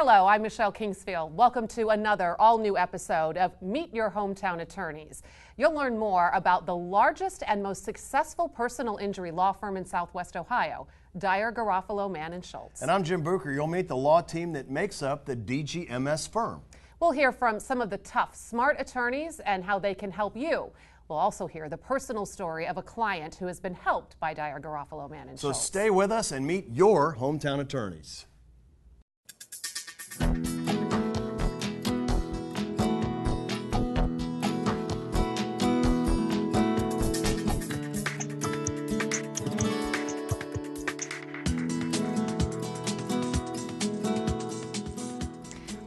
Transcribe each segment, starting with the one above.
Hello, I'm Michelle Kingsfield. Welcome to another all-new episode of Meet Your Hometown Attorneys. You'll learn more about the largest and most successful personal injury law firm in Southwest Ohio, Dyer, Garofalo, Mann & Schultz. And I'm Jim Bucher. You'll meet the law team that makes up the DGMS firm. We'll hear from some of the tough, smart attorneys and how they can help you. We'll also hear the personal story of a client who has been helped by Dyer, Garofalo, Mann & Schultz. So stay with us and meet your hometown attorneys.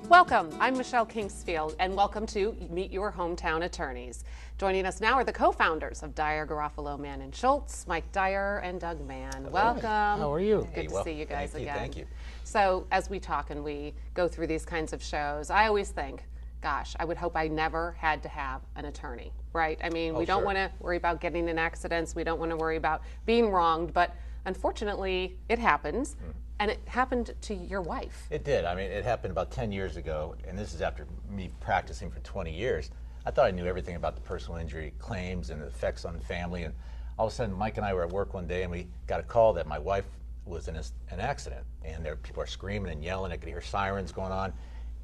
Welcome, I'm Michelle Kingsfield, and welcome to Meet Your Hometown Attorneys. Joining us now are the co-founders of Dyer, Garofalo, Mann & Schultz, Mike Dyer and Doug Mann. Hello. Welcome. How are you? Good to see you guys again. Thank you. So as we talk and we go through these kinds of shows, I always think, gosh, I would hope I never had to have an attorney, right? I mean, we don't want to worry about getting in accidents. We don't want to worry about being wronged, but unfortunately, it happens. And it happened to your wife. It did. I mean, it happened about 10 years ago, and this is after me practicing for 20 years. I thought I knew everything about the personal injury claims and the effects on the family, and all of a sudden, Mike and I were at work one day, and we got a call that my wife was in an accident, and people are screaming and yelling. I could hear sirens going on,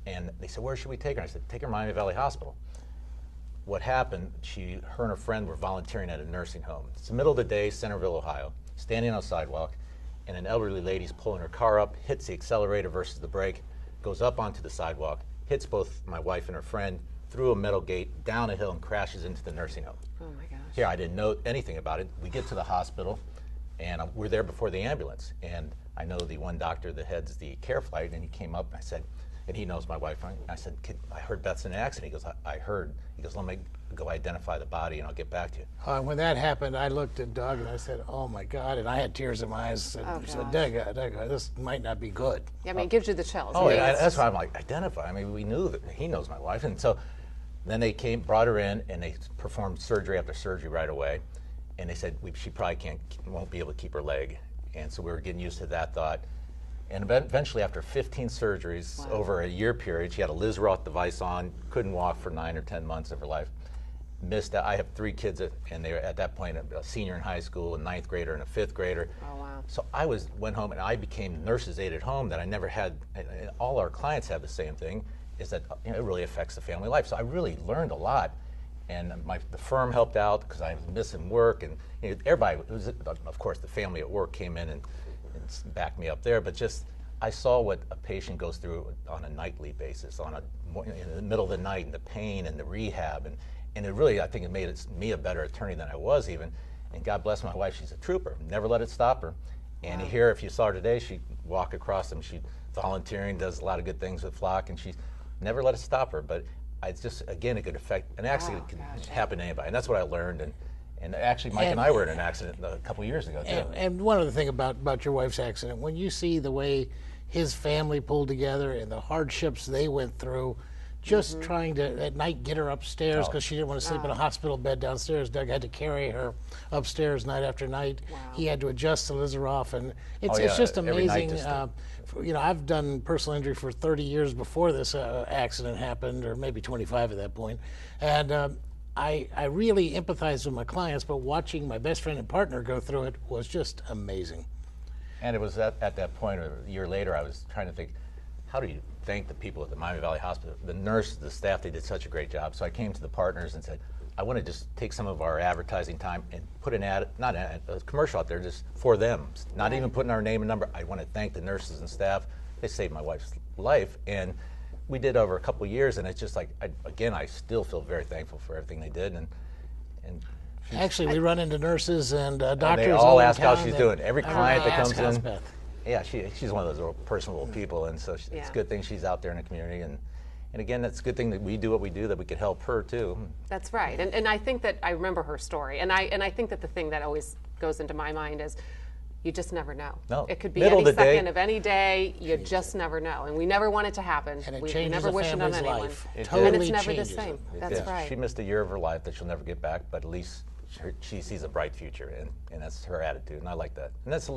and they said, "Where should we take her?" And I said, "Take her to Miami Valley Hospital." What happened, her and her friend were volunteering at a nursing home. It's the middle of the day, Centerville, Ohio, standing on a sidewalk, and an elderly lady's pulling her car up, hits the accelerator versus the brake, goes up onto the sidewalk, hits both my wife and her friend, through a metal gate, down a hill, and crashes into the nursing home. Oh my gosh. Here, I didn't know anything about it. We get to the hospital, and we're there before the ambulance. And I know the one doctor that heads the care flight, and he came up, and I said, and he knows my wife. I said, I heard Beth's in an accident. He goes, I heard. He goes, let me go identify the body, and I'll get back to you. When that happened, I looked at Doug and I said, "Oh my God!" And I had tears in my eyes. I said, Doug, this might not be good. Yeah, I mean, it gives you the chills. Oh, yeah, that's why I'm like, identify. I mean, we knew that he knows my wife, and so then they brought her in, and they performed surgery after surgery right away, and they said she probably won't be able to keep her leg, and so we were getting used to that thought. And eventually, after 15 surgeries over a year period, she had a Liz Roth device on, couldn't walk for 9 or 10 months of her life. Missed out. I have 3 kids, and they were at that point a senior in high school, a 9th grader, and a 5th grader. Oh, wow. So I went home, and I became nurse's aide at home that I never had. And all our clients have the same thing, is that it really affects the family life. So I really learned a lot, and the firm helped out because I was missing work, and everybody, of course, the family at work came in and backed me up there, but just I saw what a patient goes through on a nightly basis, in the middle of the night, and the pain and the rehab, and it really, I think it made me a better attorney than I was even. And God bless my wife, she's a trooper, never let it stop her. And here, if you saw her today, she'd walk across them, she's volunteering, does a lot of good things with Flock, and she never let it stop her. But it's just, again, it could affect, an accident can happen to anybody, and that's what I learned. And actually, Mike and I were in an accident a couple years ago, too. And one other thing about your wife's accident, when you see the way his family pulled together and the hardships they went through, just trying to, at night, get her upstairs because she didn't want to sleep in a hospital bed downstairs. Doug had to carry her upstairs night after night. Wow. He had to adjust to Liz Roth, and it's just amazing. I've done personal injury for 30 years before this accident happened, or maybe 25 at that point. And I really empathize with my clients, but watching my best friend and partner go through it was just amazing. And it was at that point, a year later, I was trying to think, how do you thank the people at the Miami Valley Hospital, the nurse, the staff? They did such a great job. So I came to the partners and said, I want to just take some of our advertising time and put a commercial out there just for them, not even putting our name and number. I want to thank the nurses and staff. They saved my wife's life. And we did over a couple of years, and it's just like, I still feel very thankful for everything they did. And actually, we run into nurses and doctors. And they all ask how she's doing. Every client that comes in. Beth. Yeah, she's one of those personable people, and so it's a good thing she's out there in the community. And again, that's a good thing that we do what we do, that we could help her too. That's right. And I think that I remember her story, and I think that the thing that always goes into my mind is, you just never know. No. It could be any second of any day. You just never know, and we never want it to happen. And it we changes never a wish it on family's anyone. life. And it's never the same. That's right. She missed a year of her life that she'll never get back, but at least she sees a bright future, and that's her attitude, and I like that. And that's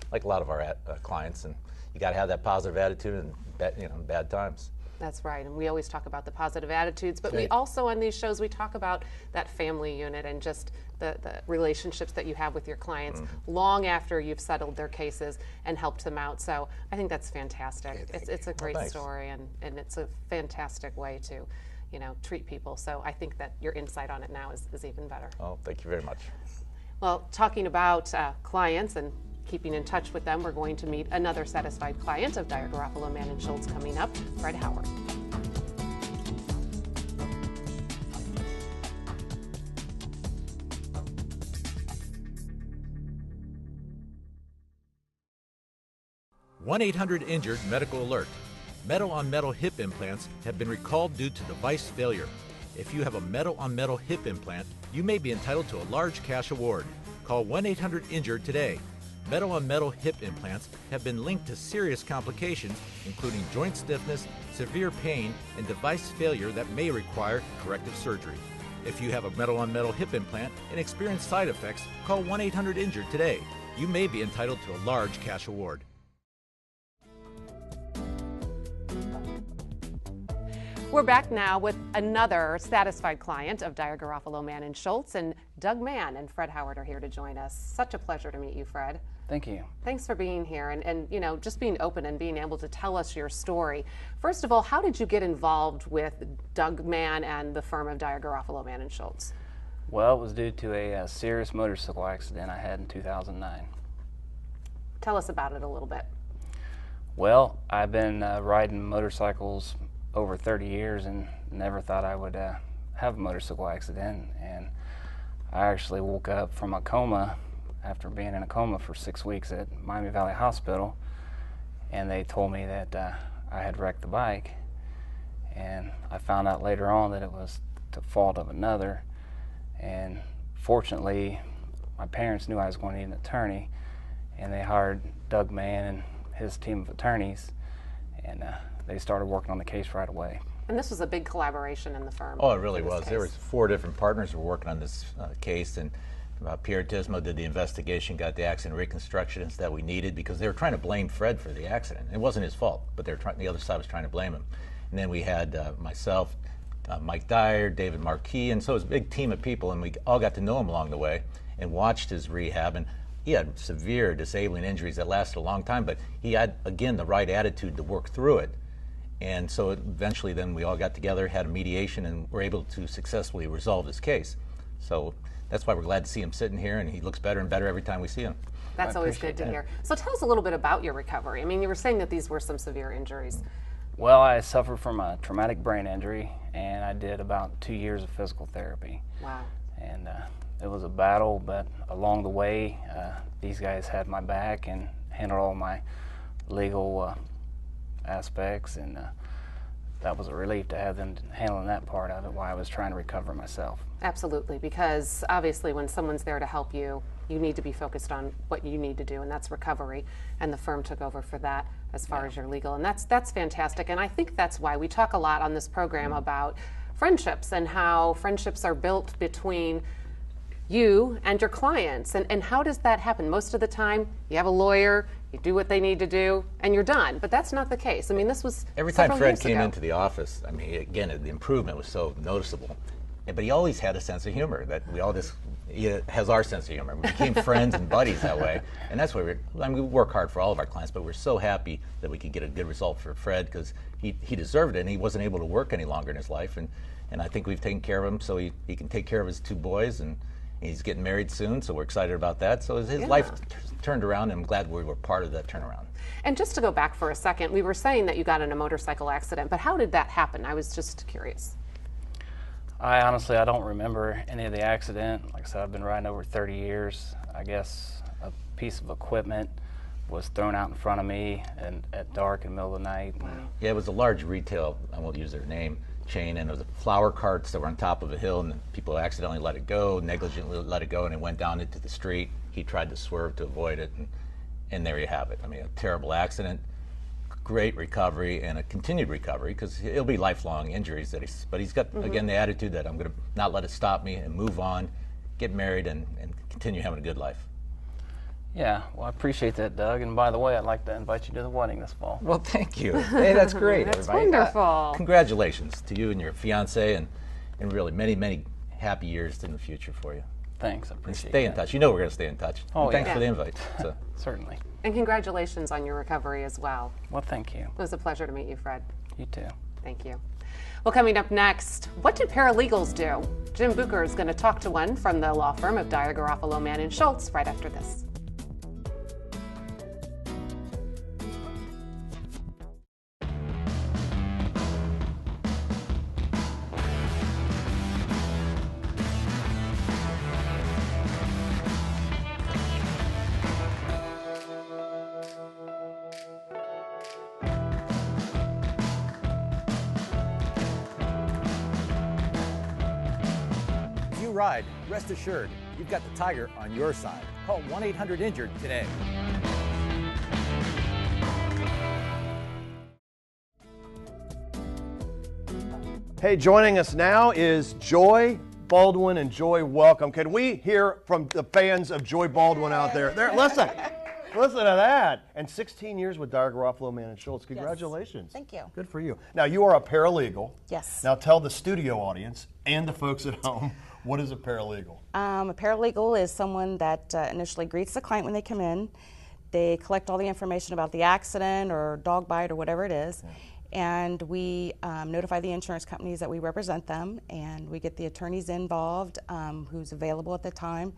like a lot of our clients, and you got to have that positive attitude in bad times. That's right, and we always talk about the positive attitudes, but we also on these shows we talk about that family unit and just the relationships that you have with your clients long after you've settled their cases and helped them out. So I think that's fantastic. It's a great story, and it's a fantastic way to treat people. So I think that your insight on it now is even better. Oh, thank you very much. Well, talking about clients and keeping in touch with them, we're going to meet another satisfied client of Dyer Garofalo Mann & Schultz coming up, Fred Howard. (1-800-INJURED) medical alert. Metal-on-metal hip implants have been recalled due to device failure. If you have a metal-on-metal hip implant, you may be entitled to a large cash award. Call 1-800-INJURED today. Metal-on-metal hip implants have been linked to serious complications, including joint stiffness, severe pain, and device failure that may require corrective surgery. If you have a metal-on-metal hip implant and experience side effects, call 1-800-INJURED today. You may be entitled to a large cash award. We're back now with another satisfied client of Dyer Garofalo Mann & Schultz, and Doug Mann and Fred Howard are here to join us. Such a pleasure to meet you, Fred. Thank you. Thanks for being here and just being open and being able to tell us your story. First of all, how did you get involved with Doug Mann and the firm of Dyer Garofalo Mann & Schultz? Well, it was due to a serious motorcycle accident I had in 2009. Tell us about it a little bit. Well, I've been riding motorcycles over 30 years and never thought I would have a motorcycle accident, and I actually woke up from a coma after being in a coma for 6 weeks at Miami Valley Hospital, and they told me that I had wrecked the bike, and I found out later on that it was the fault of another, and fortunately my parents knew I was going to need an attorney, and they hired Doug Mann and his team of attorneys, and they started working on the case right away. And this was a big collaboration in the firm. Oh, it really was. There was 4 different partners who were working on this case, and Pierre Tismo did the investigation, got the accident reconstructions that we needed, because they were trying to blame Fred for the accident. It wasn't his fault, but the other side was trying to blame him. And then we had myself, Mike Dyer, David Marquis, and so it was a big team of people, and we all got to know him along the way and watched his rehab. And he had severe disabling injuries that lasted a long time, but he had, again, the right attitude to work through it. And so eventually then we all got together, had a mediation, and were able to successfully resolve this case. So that's why we're glad to see him sitting here, and he looks better and better every time we see him. That's always good to hear. So tell us a little bit about your recovery. I mean, you were saying that these were some severe injuries. Well, I suffered from a traumatic brain injury, and I did about 2 years of physical therapy. Wow. And it was a battle, but along the way, these guys had my back and handled all my legal aspects, and that was a relief to have them handling that part of it while I was trying to recover myself. Absolutely, because obviously when someone's there to help you, you need to be focused on what you need to do, and that's recovery, and the firm took over for that as far as your legal, and that's fantastic. And I think that's why we talk a lot on this program about friendships and how friendships are built between you and your clients, and how does that happen? Most of the time you have a lawyer, you do what they need to do, and you're done. But that's not the case. I mean, this was every time Fred came into the office, I mean, again, the improvement was so noticeable. But he always had a sense of humor that he has our sense of humor. We became friends and buddies that way. And that's why we work hard for all of our clients, but we're so happy that we could get a good result for Fred, because he deserved it, and he wasn't able to work any longer in his life. And I think we've taken care of him so he can take care of his 2 boys, and he's getting married soon, so we're excited about that. So his life turned around, and I'm glad we were part of that turnaround. And just to go back for a second, we were saying that you got in a motorcycle accident, but how did that happen? I was just curious. I don't remember any of the accident. Like I said, I've been riding over 30 years. I guess a piece of equipment was thrown out in front of me at dark in the middle of the night. Yeah, it was a large retail, I won't use their name, chain, and it was flower carts that were on top of a hill, and people accidentally let it go, negligently let it go, and it went down into the street. He tried to swerve to avoid it, and there you have it. I mean, a terrible accident, great recovery, and a continued recovery, because it'll be lifelong injuries but he's got, again, the attitude that I'm going to not let it stop me and move on, get married, and continue having a good life. Yeah, well, I appreciate that, Doug. And by the way, I'd like to invite you to the wedding this fall. Well, thank you. Hey, that's great. That's everybody. wonderful. Congratulations to you and your fiance, and really many, many happy years in the future for you. Thanks, I appreciate it. Stay in touch. You know we're going to stay in touch. Oh, And thanks yeah. for the invite. So. Certainly. And congratulations on your recovery as well. Well, thank you. It was a pleasure to meet you, Fred. You too. Thank you. Well, coming up next, what do paralegals do? Jim Booker is going to talk to one from the law firm of Dyer, Garofalo, Mann and Schultz right after this. If you ride, rest assured, you've got the Tiger on your side. Call 1-800-INJURED today. Hey, joining us now is Joy Baldwin. And Joy, welcome. Can we hear from the fans of Joy Baldwin out there? Listen to that. And 16 years with Dyer, Garofalo, Mann and Schultz. Congratulations. Thank you. Good for you. Now, you are a paralegal. Yes. Now, tell the studio audience and the folks at home, what is a paralegal? A paralegal is someone that initially greets the client when they come in. They collect all the information about the accident or dog bite or whatever it is. Yeah. And we notify the insurance companies that we represent them, and we get the attorneys involved who's available at the time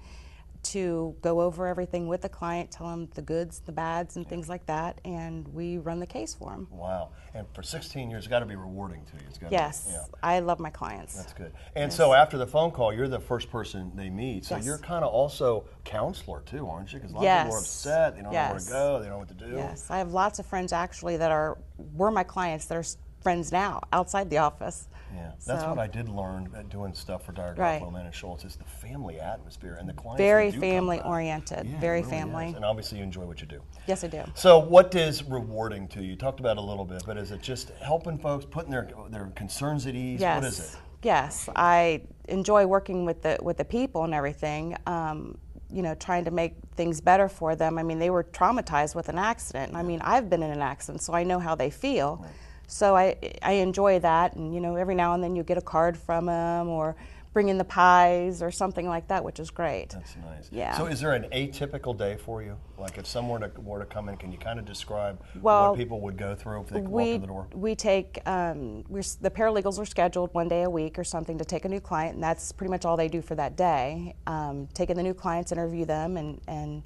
to go over everything with the client, tell them the goods, the bads, and things like that, and we run the case for them. Wow. And for 16 years, it's got to be rewarding to you. It's got Yes. to be, yeah. I love my clients. That's good. And so after the phone call, you're the first person they meet. So Yes. you're kind of also counselor too, aren't you? Because a lot of people are upset. They don't know where to go. They don't know what to do. Yes. I have lots of friends actually that were my clients that are friends now outside the office. Yeah, that's So- what I did learn at doing stuff for Dyer, Right. Garofalo, Mann and Schultz is the family atmosphere and the clients. Very that do come family back. oriented. Yeah, Very it really family. is. And obviously you enjoy what you do. Yes, I do. So what is rewarding to you? You talked about it a little bit, but is it just helping folks, putting their concerns at ease? Yes. What is it? Yes, I enjoy working with the people and everything. You know, trying to make things better for them. I mean, they were traumatized with an accident. I mean, I've been in an accident, so I know how they feel. Right. So I enjoy that, and you know, every now and then you get a card from them or bring in the pies or something like that, which is great. That's nice. Yeah. So is there an atypical day for you? Like if someone were to come in, can you kind of describe Well, what people would go through if they walk in the door? We take, the paralegals are scheduled one day a week or something to take a new client, and that's pretty much all they do for that day. Taking the new clients, interview them, and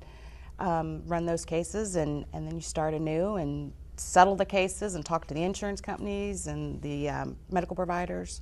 run those cases, and then you start anew and settle the cases and talk to the insurance companies and the medical providers.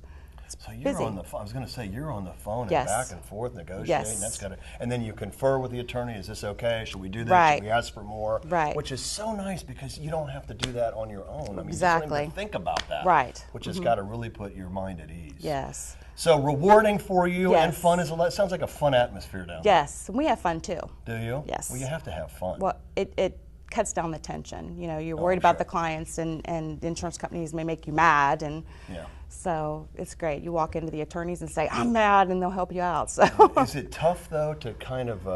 So you're busy. on the phone. I was going to say you're on the phone Yes. and back and forth negotiating. Yes. That's got to, and then you confer with the attorney. Is this okay? Should we do this? Right. Should we ask for more? Right. Which is so nice because you don't have to do that on your own. I mean, Exactly. you don't even think about that. Right. Which has got to really put your mind at ease. Yes. So rewarding for you and Yes. fun it sounds like a fun atmosphere down Yes, and we have fun too. there. Do you? Yes. Well, you have to have fun. Well, it cuts down the tension. You know, you're worried about sure. the clients, and the insurance companies may make you mad, and Yeah. so it's great. You walk into the attorneys and say, "I'm mad," and they'll help you out. So Is it tough though to kind of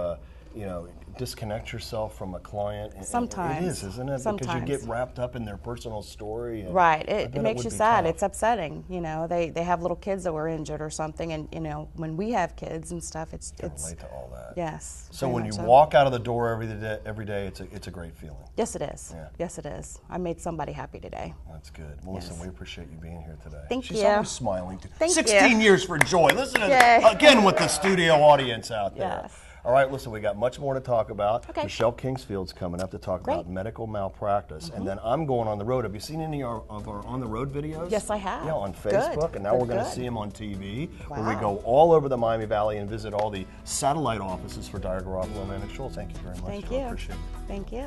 disconnect yourself from a client? Sometimes. It is, isn't it? Because you Sometimes. get wrapped up in their personal story. And right, I it bet makes would you be sad. tough. It's upsetting. You know, they have little kids that were injured or something, and you know, when we have kids and stuff, it's relate to all that. yes. So very when you much so. walk out of the door every day, it's a great feeling. Yes, it is. Yeah. Yes, it is. I made somebody happy today. That's good. Well, listen, Yes. we appreciate you being here today. Thank She's you. always smiling too. Thank 16 you. years for Joy. Listen to Yay. again with the studio audience out there. Yes. All right, listen, we got much more to talk about. Okay. Michelle Kingsfield's coming up to talk about Great. medical malpractice. And then I'm going on the road. Have you seen any of our on the road videos? Yes, I have. Yeah, on Good. Facebook. And now Good, we're going to good. see them on TV, where we Wow. go all over the Miami Valley and visit all the satellite offices for Dyer, Garofalo, Mann and Schultz. Thank you very much. Thank Joy. you. Appreciate it. Thank you.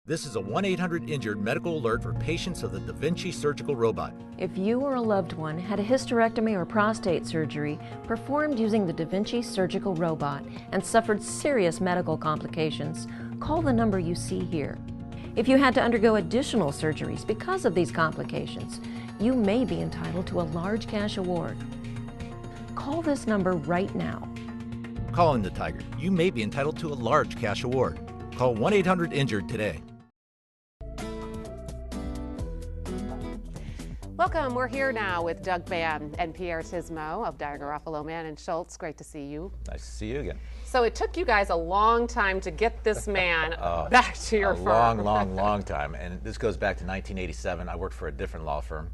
This is a 1-800-INJURED medical alert for patients of the Da Vinci surgical robot. If you or a loved one had a hysterectomy or prostate surgery performed using the Da Vinci surgical robot and suffered serious medical complications, call the number you see here. If you had to undergo additional surgeries because of these complications, you may be entitled to a large cash award. Call this number right now. Call in the Tiger. You may be entitled to a large cash award. Call 1-800-INJURED today. Welcome. We're here now with Doug Bann and Pierre Tismo of Dyer Garofalo Mann & Schultz. Great to see you. Nice to see you again. So it took you guys a long time to get this man back to your firm. Long time. And this goes back to 1987. I worked for a different law firm.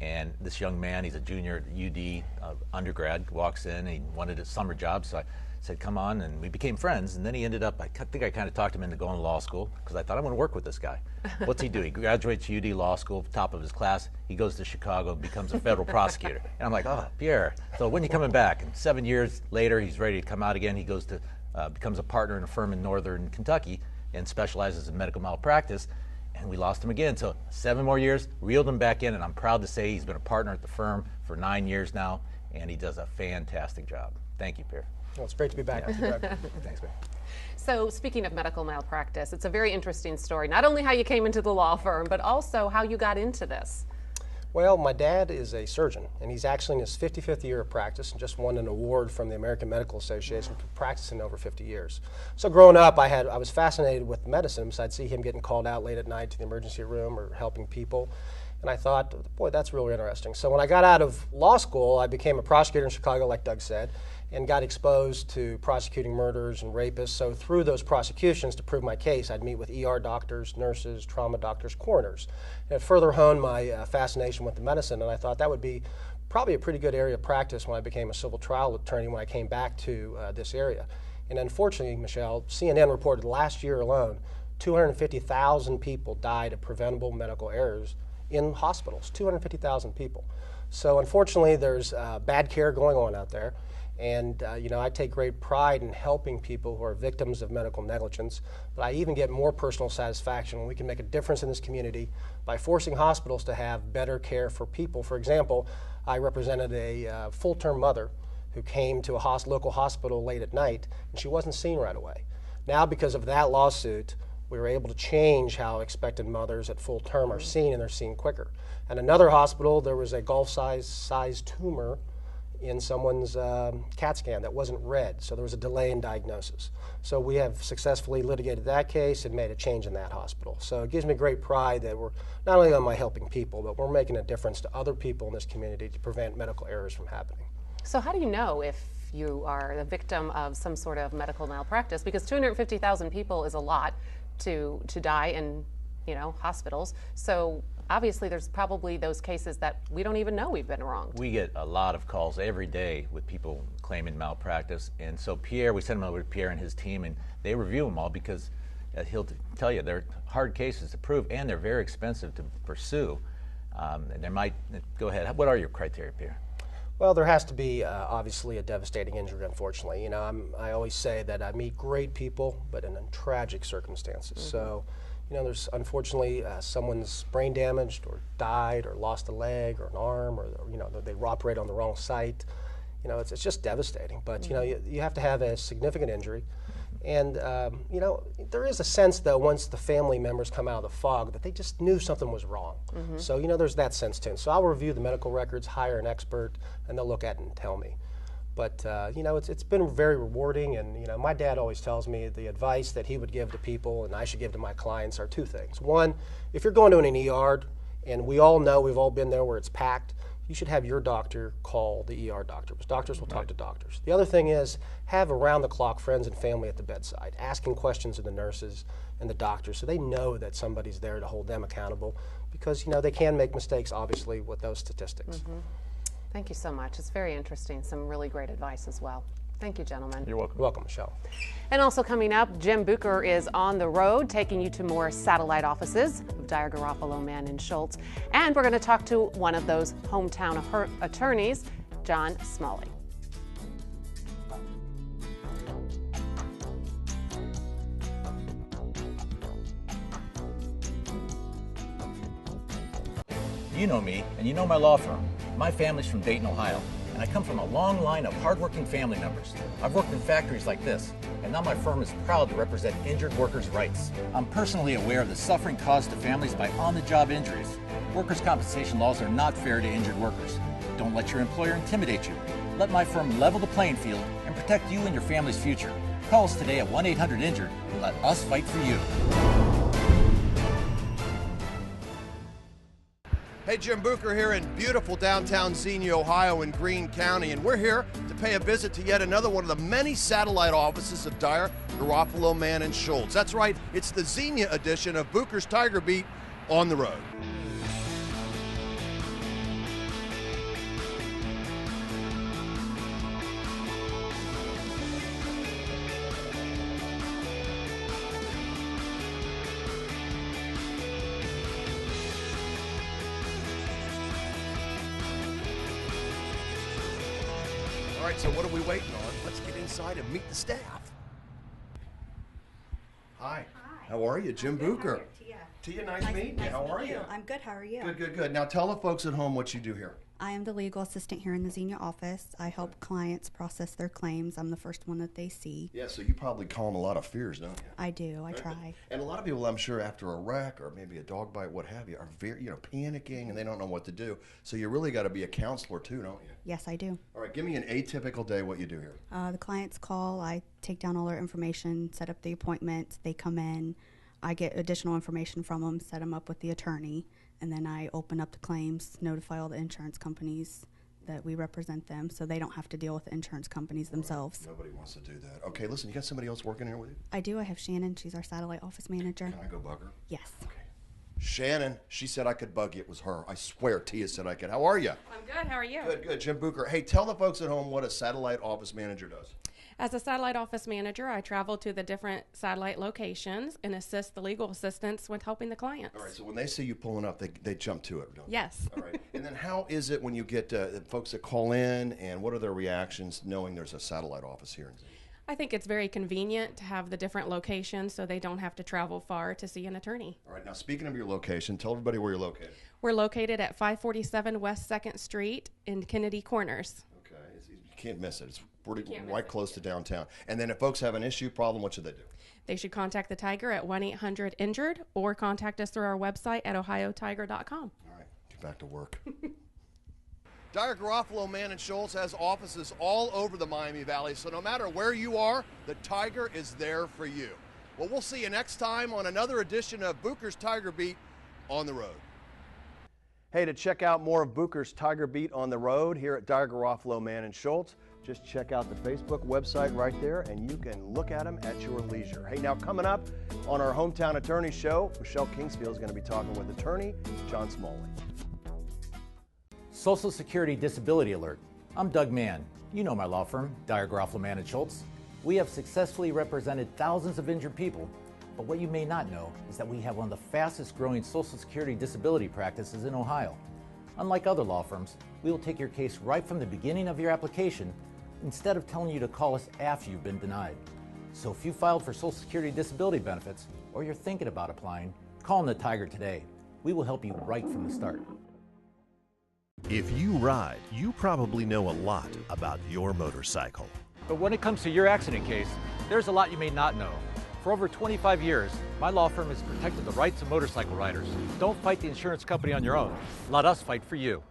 And this young man, he's a junior at UD undergrad, walks in. He wanted a summer job, so I said, come on, and we became friends. And then he ended up, I think I kind of talked him into going to law school because I thought I want to work with this guy. What's he do? He graduates UD Law School, top of his class. He goes to Chicago, becomes a federal prosecutor. And I'm like, oh, Pierre, so when are you coming back? And 7 years later, he's ready to come out again. He goes to, becomes a partner in a firm in northern Kentucky and specializes in medical malpractice. And we lost him again. So 7 more years, reeled him back in, and I'm proud to say he's been a partner at the firm for 9 years now, and he does a fantastic job. Thank you, Pierre. Well, it's great to be back with you, Doug. Thanks, man. So speaking of medical malpractice, it's a very interesting story. Not only how you came into the law firm, but also how you got into this. Well, my dad is a surgeon, and he's actually in his 55th year of practice and just won an award from the American Medical Association for practicing over 50 years. So growing up, I was fascinated with medicine. So I'd see him getting called out late at night to the emergency room or helping people. And I thought, boy, that's really interesting. So when I got out of law school, I became a prosecutor in Chicago, like Doug said, and got exposed to prosecuting murderers and rapists. So through those prosecutions, to prove my case, I'd meet with ER doctors, nurses, trauma doctors, coroners. And it further honed my fascination with the medicine, and I thought that would be probably a pretty good area of practice when I became a civil trial attorney when I came back to this area. And unfortunately, Michelle, CNN reported last year alone, 250,000 people died of preventable medical errors in hospitals, 250,000 people. So unfortunately, there's bad care going on out there. And you know, I take great pride in helping people who are victims of medical negligence, but I even get more personal satisfaction when we can make a difference in this community by forcing hospitals to have better care for people. For example, I represented a full-term mother who came to a local hospital late at night, and she wasn't seen right away. Now, because of that lawsuit, we were able to change how expectant mothers at full term are seen, and they're seen quicker. At another hospital, there was a golf-sized tumor in someone's CAT scan that wasn't red, so there was a delay in diagnosis. So we have successfully litigated that case and made a change in that hospital. So it gives me great pride that we're not only am I helping people, but we're making a difference to other people in this community to prevent medical errors from happening. So how do you know if you are the victim of some sort of medical malpractice? Because 250,000 people is a lot to die in, you know, hospitals. So obviously there's probably those cases that we don't even know we've been wronged. We get a lot of calls every day with people claiming malpractice. And so Pierre, we send them over to Pierre and his team, and they review them all because he'll tell you they're hard cases to prove and they're very expensive to pursue. And there might, go ahead, what are your criteria, Pierre? Well, there has to be obviously a devastating injury, unfortunately. You know, I always say that I meet great people, but in tragic circumstances. Mm-hmm. So, you know, there's unfortunately someone's brain damaged or died or lost a leg or an arm, or, you know, they operate on the wrong site. You know, it's just devastating. But, you know, you have to have a significant injury. And, you know, there is a sense, though, once the family members come out of the fog, that they just knew something was wrong. Mm-hmm. So, you know, there's that sense to it. So I'll review the medical records, hire an expert, and they'll look at it and tell me. But, you know, it's been very rewarding. And, you know, my dad always tells me the advice that he would give to people and I should give to my clients are two things. One, if you're going to an ER, and we all know, we've all been there where it's packed, you should have your doctor call the ER doctor, because doctors will talk to doctors. The other thing is have around-the-clock friends and family at the bedside, asking questions of the nurses and the doctors so they know that somebody's there to hold them accountable, because, you know, they can make mistakes, obviously, with those statistics. Mm-hmm. Thank you so much. It's very interesting. Some really great advice as well. Thank you, gentlemen. You're welcome. You're welcome, Michelle. And also coming up, Jim Bucher is on the road, taking you to more satellite offices of Dyer Garofalo Mann & Schultz. And we're going to talk to one of those hometown attorneys, John Smalley. You know me, and you know my law firm. My family's from Dayton, Ohio, and I come from a long line of hardworking family members. I've worked in factories like this, and now my firm is proud to represent injured workers' rights. I'm personally aware of the suffering caused to families by on-the-job injuries. Workers' compensation laws are not fair to injured workers. Don't let your employer intimidate you. Let my firm level the playing field and protect you and your family's future. Call us today at 1-800-INJURED and let us fight for you. Hey, Jim Booker here in beautiful downtown Xenia, Ohio in Greene County, and we're here to pay a visit to yet another one of the many satellite offices of Dyer, Garofalo, Mann & Schultz. That's right, it's the Xenia edition of Booker's Tiger Beat on the road. All right, so what are we waiting on? Let's get inside and meet the staff. Hi. How are you? Jim Booker. Tia, nice meeting you. How are you? I'm good. How are you? Good, good, good. Now tell the folks at home what you do here. I am the legal assistant here in the Xenia office. I help clients process their claims. I'm the first one that they see. Yeah, so you probably calm a lot of fears, don't you? I do. I try. And a lot of people, I'm sure, after a wreck or maybe a dog bite, what have you, are very, panicking and they don't know what to do. So you really got to be a counselor too, don't you? Yes, I do. All right, give me an atypical day. What you do here? The clients call. I take down all their information, set up the appointments. They come in. I get additional information from them, set them up with the attorney, and then I open up the claims, notify all the insurance companies that we represent them so they don't have to deal with the insurance companies themselves. Nobody wants to do that. Okay, listen, you got somebody else working here with you? I do. I have Shannon. She's our satellite office manager. Can I go bug her? Yes. Okay. Shannon, she said I could bug you. It was her. I swear Tia said I could. How are you? I'm good. How are you? Good, good. Jim Booker. Hey, tell the folks at home what a satellite office manager does. As a satellite office manager, I travel to the different satellite locations and assist the legal assistants with helping the clients. All right, so when they see you pulling up, they jump to it, don't they? Yes. All right. And then how is it when you get folks that call in, and what are their reactions knowing there's a satellite office here in Xenia? I think it's very convenient to have the different locations so they don't have to travel far to see an attorney. All right, now speaking of your location, tell everybody where you're located. We're located at 547 West 2nd Street in Kennedy Corners. Okay, you can't miss it. It's right close to downtown. And then if folks have an issue, problem, what should they do? They should contact the Tiger at 1-800-INJURED or contact us through our website at ohiotiger.com. All right, get back to work. Dyer, Garofalo, Mann & Schultz has offices all over the Miami Valley, so no matter where you are, the Tiger is there for you. Well, we'll see you next time on another edition of Booker's Tiger Beat on the road. Hey, to check out more of Booker's Tiger Beat on the road here at Dyer, Garofalo, Mann & Schultz, just check out the Facebook website right there, and you can look at them at your leisure. Hey, now coming up on our Hometown Attorney Show, Michelle Kingsfield is going to be talking with attorney John Smalley. Social Security Disability Alert. I'm Doug Mann. You know my law firm, Dyer, Garofalo, Mann & Schultz. We have successfully represented thousands of injured people, but what you may not know is that we have one of the fastest growing Social Security disability practices in Ohio. Unlike other law firms, we will take your case right from the beginning of your application instead of telling you to call us after you've been denied. So if you filed for Social Security disability benefits or you're thinking about applying, call in the Tiger today. We will help you right from the start. If you ride, you probably know a lot about your motorcycle. But when it comes to your accident case, there's a lot you may not know. For over 25 years, my law firm has protected the rights of motorcycle riders. Don't fight the insurance company on your own. Let us fight for you.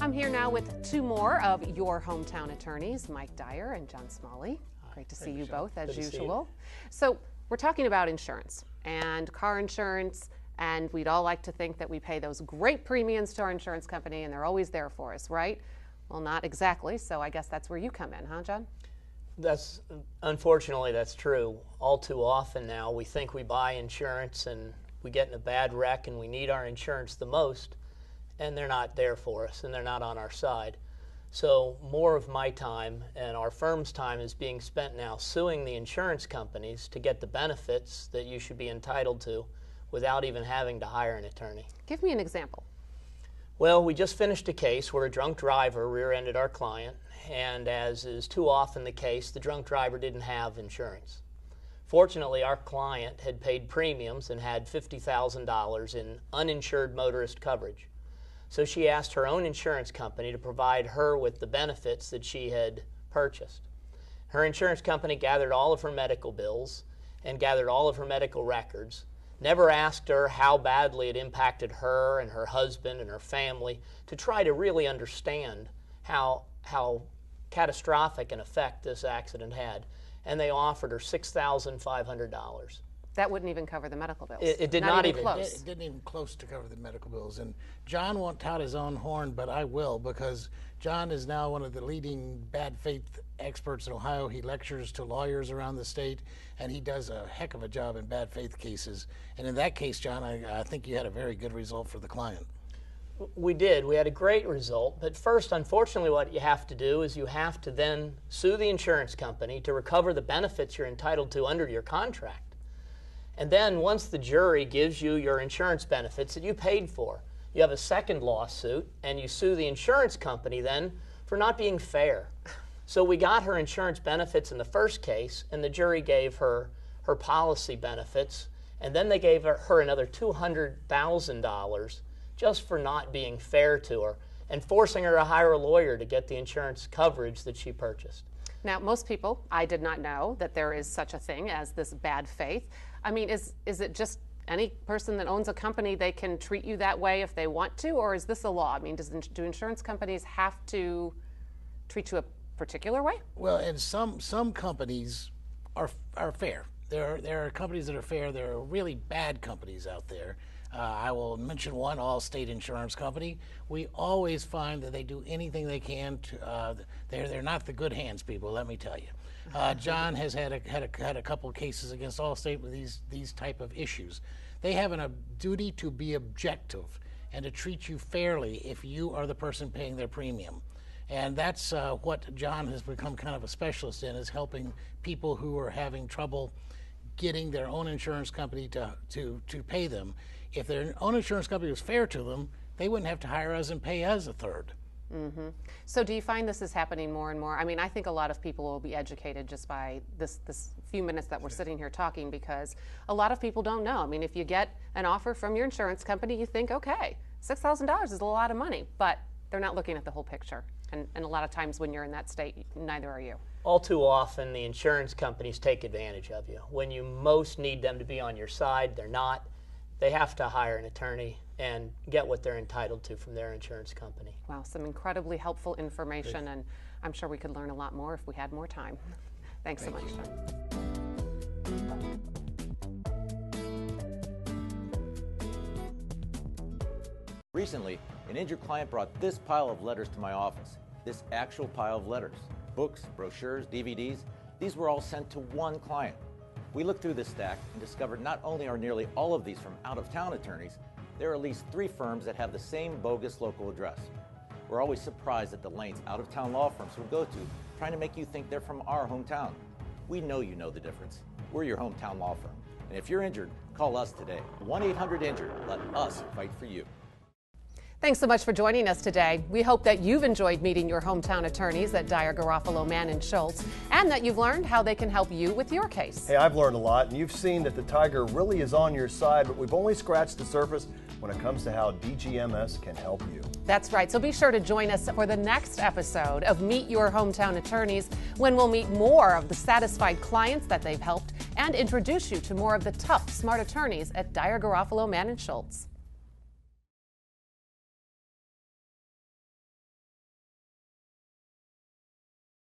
I'm here now with two more of your hometown attorneys, Mike Dyer and John Smalley. Great to see you both, as usual. So we're talking about insurance and car insurance, and we'd all like to think that we pay those great premiums to our insurance company and they're always there for us, right? Well, not exactly, so I guess that's where you come in, huh, John? Unfortunately, that's true. All too often now, we think we buy insurance and we get in a bad wreck and we need our insurance the most, and they're not there for us and they're not on our side. So more of my time and our firm's time is being spent now suing the insurance companies to get the benefits that you should be entitled to without even having to hire an attorney. Give me an example. Well, we just finished a case where a drunk driver rear-ended our client, and as is too often the case, the drunk driver didn't have insurance. Fortunately, our client had paid premiums and had $50,000 in uninsured motorist coverage. So she asked her own insurance company to provide her with the benefits that she had purchased. Her insurance company gathered all of her medical bills and gathered all of her medical records. Never asked her how badly it impacted her and her husband and her family to try to really understand how catastrophic an effect this accident had. And they offered her $6,500. That wouldn't even cover the medical bills. It did not even close. It didn't even close to cover the medical bills. And John won't tout his own horn, but I will, because John is now one of the leading bad faith experts in Ohio. He lectures to lawyers around the state, and he does a heck of a job in bad faith cases. And in that case, John, I think you had a very good result for the client. We did. We had a great result. But first, unfortunately, what you have to do is you have to then sue the insurance company to recover the benefits you're entitled to under your contract. And then once the jury gives you your insurance benefits that you paid for, you have a second lawsuit, and you sue the insurance company then for not being fair. So we got her insurance benefits in the first case, and the jury gave her her policy benefits, and then they gave her another $200,000 just for not being fair to her and forcing her to hire a lawyer to get the insurance coverage that she purchased. Now, most people, I did not know that there is such a thing as this bad faith. I mean, is it just any person that owns a company, they can treat you that way if they want to, or is this a law? I mean, do insurance companies have to treat you a particular way? Well, and some companies are fair. There are companies that are fair. There are really bad companies out there. I will mention one, Allstate Insurance Company. We always find that they do anything they can to. They're not the good hands people, let me tell you. John has had a couple of cases against Allstate with these type of issues. They have a duty to be objective and to treat you fairly if you are the person paying their premium. And that's what John has become kind of a specialist in, is helping people who are having trouble getting their own insurance company to pay them. If their own insurance company was fair to them, they wouldn't have to hire us and pay us a third. Mm-hmm. So do you find this is happening more and more? I mean, I think a lot of people will be educated just by this few minutes that we're sitting here talking, because a lot of people don't know. I mean, if you get an offer from your insurance company, you think, okay, $6,000 is a lot of money, but they're not looking at the whole picture. And a lot of times when you're in that state, neither are you. All too often, the insurance companies take advantage of you. When you most need them to be on your side, they're not. They have to hire an attorney and get what they're entitled to from their insurance company. Wow, some incredibly helpful information, and I'm sure we could learn a lot more if we had more time. Thanks so much, John. Recently, an injured client brought this pile of letters to my office. This actual pile of letters. Books, brochures, DVDs, these were all sent to one client. We looked through this stack and discovered not only are nearly all of these from out-of-town attorneys, there are at least 3 firms that have the same bogus local address. We're always surprised at the lengths out-of-town law firms will go to trying to make you think they're from our hometown. We know you know the difference. We're your hometown law firm. And if you're injured, call us today. 1-800-INJURED. Let us fight for you. Thanks so much for joining us today. We hope that you've enjoyed meeting your hometown attorneys at Dyer, Garofalo, Mann & Schultz, and that you've learned how they can help you with your case. Hey, I've learned a lot, and you've seen that the Tiger really is on your side, but we've only scratched the surface when it comes to how DGMS can help you. That's right. So be sure to join us for the next episode of Meet Your Hometown Attorneys, when we'll meet more of the satisfied clients that they've helped and introduce you to more of the tough, smart attorneys at Dyer, Garofalo, Mann & Schultz.